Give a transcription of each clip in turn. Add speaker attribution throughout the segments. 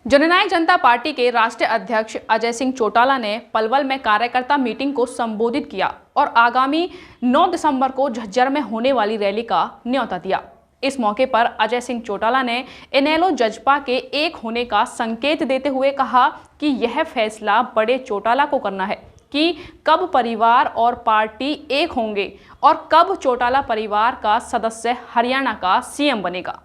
Speaker 1: जननायक जनता party के राष्ट्रीय अध्यक्ष अजय सिंह चौटाला ने पलवल में कार्यकर्ता मीटिंग को संबोधित किया और आगामी 9 दिसंबर को झज्जर में होने वाली रैली का न्योता दिया। इस मौके पर अजय सिंह चौटाला ने इनेलो जजपा के एक होने का संकेत देते हुए कहा कि यह फैसला बड़े चौटाला को करना है कि कब परिवार और पार्टी एक होंगे और कब चौटाला परिवार का सदस्य हरियाणा का सीएम बनेगा।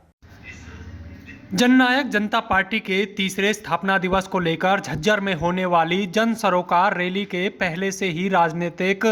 Speaker 2: जननायक जनता पार्टी के तीसरे स्थापना दिवस को लेकर झज्जर में होने वाली जन सरोकार रैली के पहले से ही राजनीतिक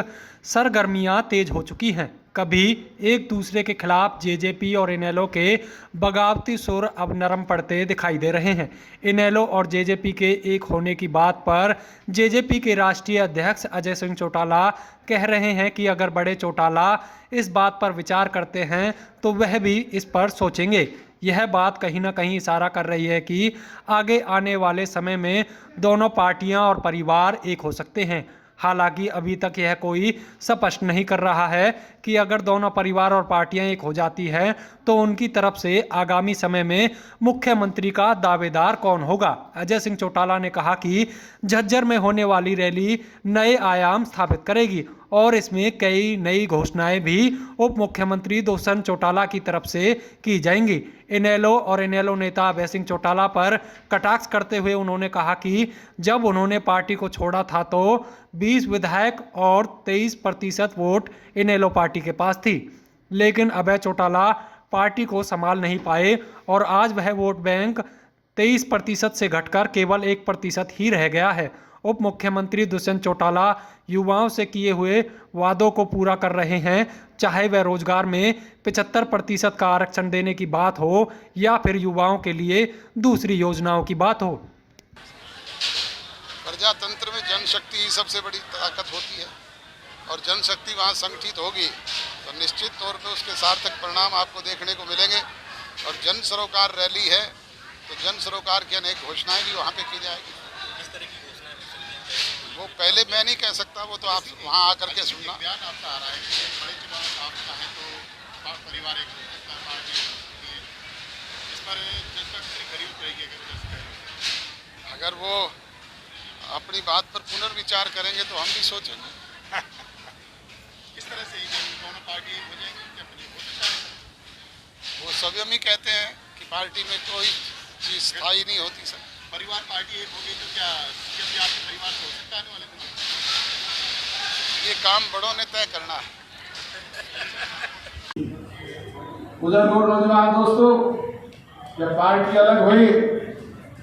Speaker 2: सरगर्मियां तेज हो चुकी हैं। कभी एक दूसरे के खिलाफ जेजेपी और इनेलो के बगावती सुर अब नरम पड़ते दिखाई दे रहे हैं। इनेलो और जेजेपी के एक होने की बात पर जेजेपी के राष्ट्रीय अध्यक्ष अजय सिंह चौटाला कह रहे हैं कि अगर बड़े चौटाला इस बात पर विचार करते हैं तो वह भी इस पर सोचेंगे। यह बात कहीं ना कहीं इशारा कर रही है कि आगे आने वाले समय में दोनों पार्टियां और परिवार एक हो सकते हैं। हालांकि अभी तक यह कोई स्पष्ट नहीं कर रहा है कि अगर दोनों परिवार और पार्टियां एक हो जाती हैं तो उनकी तरफ से आगामी समय में मुख्यमंत्री का दावेदार कौन होगा। अजय सिंह चौटाला ने कहा कि झज्जर में होने वाली रैली नए आयाम स्थापित करेगी और इसमें कई नई घोषणाएं भी उप मुख्यमंत्री दुष्यंत चौटाला की तरफ से की जाएंगी। इनेलो और इनेलो नेता अजय सिंह चौटाला पर कटाक्ष करते हुए उन्होंने कहा कि जब उन्होंने पार्टी को छोड़ा था तो 20 विधायक और 23% वोट इनेलो पार्टी के पास थी, लेकिन अभय चौटाला पार्टी को संभाल नहीं पाए और आज वह वोट बैंक 23% से घटकर केवल 1% ही रह गया है। उप मुख्यमंत्री दुष्यंत चौटाला युवाओं से किए हुए वादों को पूरा कर रहे हैं, चाहे वह रोजगार में 75% का आरक्षण देने की बात हो या फिर युवाओं के लिए दूसरी योजनाओं की बात हो।
Speaker 3: प्रजातंत्र में जनशक्ति ही सबसे बड़ी ताकत होती है और जनशक्ति वहाँ संगठित होगी तो निश्चित तौर पे उसके सार्थक परिणाम आपको देखने को मिलेंगे। और जन सरोकार रैली है तो जन सरोकार की अनेक घोषणाएं भी वहाँ पे की जाएगी।
Speaker 4: किस तरह की घोषणाएं
Speaker 3: वो पहले मैं नहीं कह सकता, वो तो आप वहाँ आकर के सुनना।
Speaker 4: बयान आपका आ रहा है कि बड़े चुनाव आप चाहें तो परिवार एक हो सकता है, पार्टी एक हो सकती है, इस पर जनता कितनी खरी उतरेगी?
Speaker 3: अगर वो अपनी बात पर पुनर्विचार करेंगे तो हम भी सोचेंगे।
Speaker 4: किस तरह से दोनों पार्टी एक हो जाएंगी? क्या हो सकता है?
Speaker 3: वो स्वयं ही कहते हैं कि पार्टी में कोई चीज स्थायी नहीं होती सर।
Speaker 4: परिवार पार्टी एक होगी तो क्या भी आपके परिवार से हो सकता है आने वाले दिनों में?
Speaker 3: ये काम बड़ों ने तय करना है।
Speaker 5: उधर नौजवान दोस्तों, जब पार्टी अलग हुई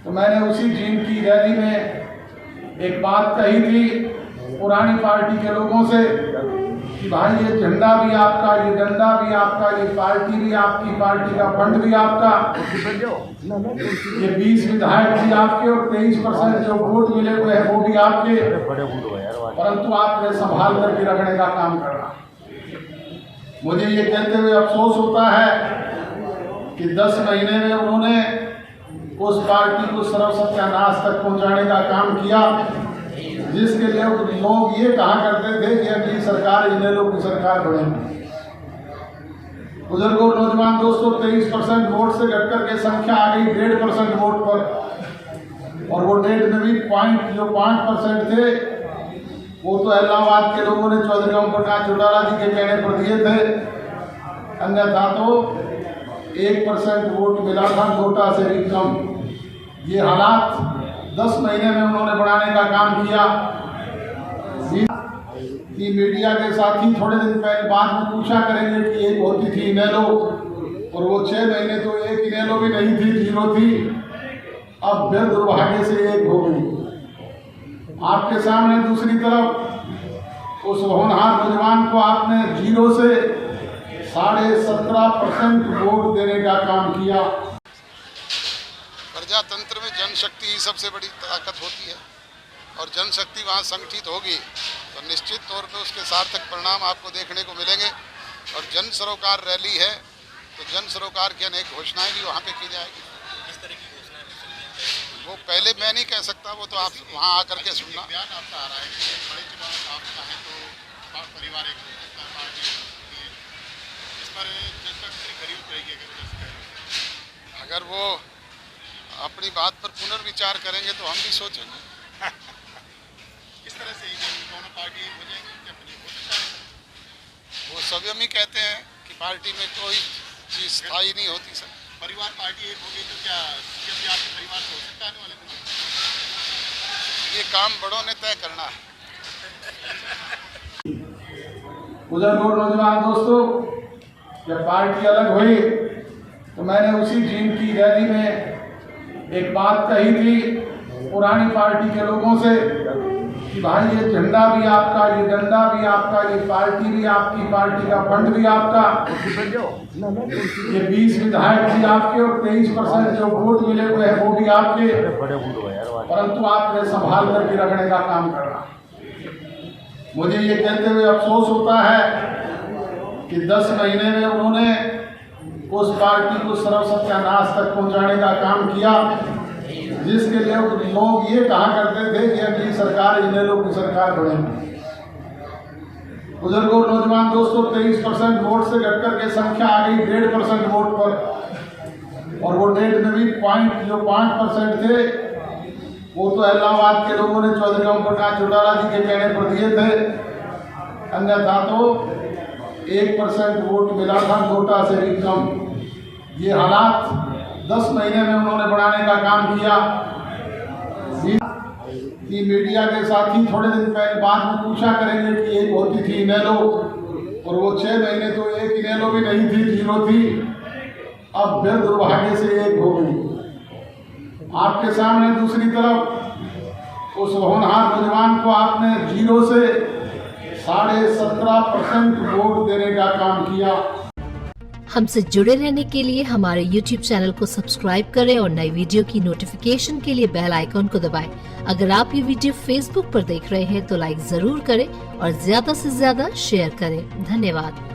Speaker 5: तो मैंने उसी दिन की रैली में एक बात कही थी पुरानी पार्टी के लोगों से कि भाई ये झंडा भी आपका, ये डंडा भी आपका, ये पार्टी भी आपकी, पार्टी का फंड भी आपका, ये 20 विधायक भी आपके और 23% जो वोट मिले हुए हैं वो भी आपके, परंतु आपने संभाल करके रखने का काम करना। मुझे ये कहते हुए अफसोस होता है कि 10 महीने में उन्होंने उस पार्टी को सर्वसत्यानाश तक पहुंचाने का काम किया जिसके लिए लोग ये कहा करते थे कि अगली सरकार इनेलो की सरकार बनेगी। बुजुर्गों, नौजवान दोस्तों, 23% वोट से घटकर के संख्या आ गई 1.5% वोट पर और वो डेट में भी जो 5% थे वो तो इलाहाबाद के लोगों ने चौधरी ओम प्रकाश चौटाला जी के कहने पर दिए थे, अन्यथा तो 1% वोट मिला था, नोटा से भी कम। ये हालात 10 महीने में उन्होंने बढ़ाने का काम किया। कि मीडिया के साथी थोड़े दिन पहले बाद में पूछा करेंगे कि एक होती थी इनेलो और वो 6 महीने तो एक इनेलो भी नहीं थी, 0 थी, अब फिर दुर्भाग्य से एक हो गई। आपके सामने दूसरी तरफ उस होनहार नौजवान को आपने 0 से 17.5% वोट देने का काम किया।
Speaker 3: प्रजातंत्र में जनशक्ति ही सबसे बड़ी ताकत होती है और जनशक्ति वहाँ संगठित होगी तो निश्चित तौर पे उसके सार्थक परिणाम आपको देखने को मिलेंगे। और जन सरोकार रैली है तो जन सरोकार की अनेक घोषणाएं भी वहाँ पे की जाएगी।
Speaker 4: किस तरह की घोषणाएं?
Speaker 3: वो पहले मैं नहीं कह सकता, वो तो आप वहाँ आकर के सुनना।
Speaker 4: बयान आपका आ रहा है कि बड़े चुनाव आप चाहें तो परिवार एक हो सकता है, पार्टी एक हो सकती है, इस पर जनता कितनी खरी उतरेगी?
Speaker 3: अगर वो अपनी बात पर पुनर्विचार करेंगे तो हम भी सोचेंगे।
Speaker 4: किस तरह से ये दोनों पार्टी हो जाएंगी क्या हो सकता है?
Speaker 3: वो स्वयं ही कहते हैं कि पार्टी में कोई चीज़ स्थायी नहीं होती सर।
Speaker 4: परिवार पार्टी एक होगी तो क्या सीएम भी आपके परिवार से हो सकता है आने वाले दिनों में?
Speaker 3: ये काम बड़ों ने तय करना है।
Speaker 5: उधर नौजवान दोस्तों, जब पार्टी अलग हुई तो मैंने उसी जीन की रैली में एक बात कही थी पुरानी पार्टी के लोगों से कि भाई ये झंडा भी आपका, ये डंडा भी आपका, ये पार्टी भी आपकी, पार्टी का फंड भी आपका, ये 20 विधायक भी आपके और 23% जो वोट मिले हुए हैं वो भी आपके, परंतु आपने संभाल करके रखने का काम करना। मुझे ये कहते हुए अफसोस होता है कि 10 महीने में उन्होंने उस पार्टी को सर्व सत्यानाश तक पहुंचाने का काम किया, जिसके लिए लोग ये कहा करते थे कि अगली सरकार इनेलो की सरकार बनेगी। बुजुर्गों नौजवान दोस्तों, 23% वोट से घटकर के संख्या आ गई 1.5% वोट पर, और वो डेट में भी जो 5% थे वो तो इलाहाबाद के लोगों ने चौधरी ओम प्रकाश चौटाला जी के कहने पर दिए थे, अन्यथा तो 1% वोट मिला था, नोटा से भी कम। ये हालात 10 महीने में उन्होंने बढ़ाने का काम किया। कि मीडिया के साथी थोड़े दिन पहले बाद में पूछा करेंगे कि एक होती थी इनेलो, और वो 6 महीने तो एक इनेलो भी नहीं थी, 0 थी, अब फिर दुर्भाग्य से एक हो गई। आपके सामने दूसरी तरफ उस होनहार नौजवान को आपने 0 से 17.5% वोट देने का काम किया।
Speaker 6: हमसे जुड़े रहने के लिए हमारे YouTube चैनल को सब्सक्राइब करें और नई वीडियो की नोटिफिकेशन के लिए बेल आइकॉन को दबाएं। अगर आप ये वीडियो Facebook पर देख रहे हैं तो लाइक जरूर करें और ज्यादा से ज्यादा शेयर करें। धन्यवाद।